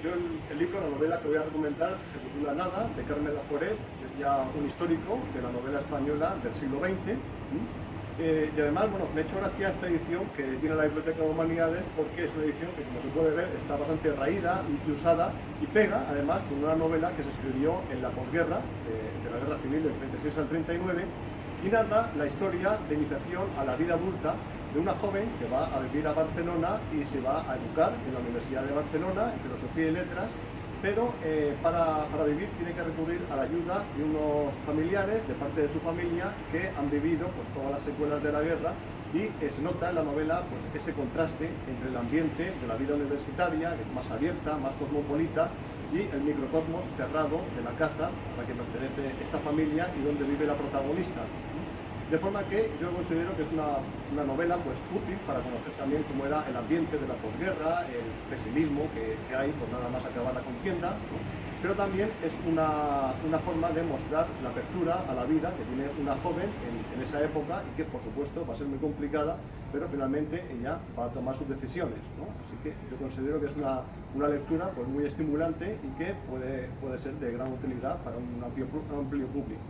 Yo el libro, la novela que voy a recomendar, se titula Nada, de Carmen Laforet, que es ya un histórico de la novela española del siglo XX. Y además, bueno, me ha hecho gracia esta edición que tiene la Biblioteca de Humanidades, porque es una edición que, como se puede ver, está bastante raída y usada, y pega, además, con una novela que se escribió en la posguerra, de la Guerra Civil del 36 al 39, y narra la historia de iniciación a la vida adulta de una joven que va a vivir a Barcelona y se va a educar en la Universidad de Barcelona, en Filosofía y Letras, pero para vivir tiene que recurrir a la ayuda de unos familiares, de parte de su familia, que han vivido pues, todas las secuelas de la guerra, y se nota en la novela pues, ese contraste entre el ambiente de la vida universitaria, que es más abierta, más cosmopolita, y el microcosmos cerrado de la casa a la que pertenece esta familia y donde vive la protagonista. De forma que yo considero que es una novela pues, útil para conocer también cómo era el ambiente de la posguerra, el pesimismo que hay por nada más acabar la contienda, ¿no? Pero también es una forma de mostrar la apertura a la vida que tiene una joven en esa época, y que por supuesto va a ser muy complicada, pero finalmente ella va a tomar sus decisiones, ¿no? Así que yo considero que es una lectura pues, muy estimulante y que puede ser de gran utilidad para un amplio público.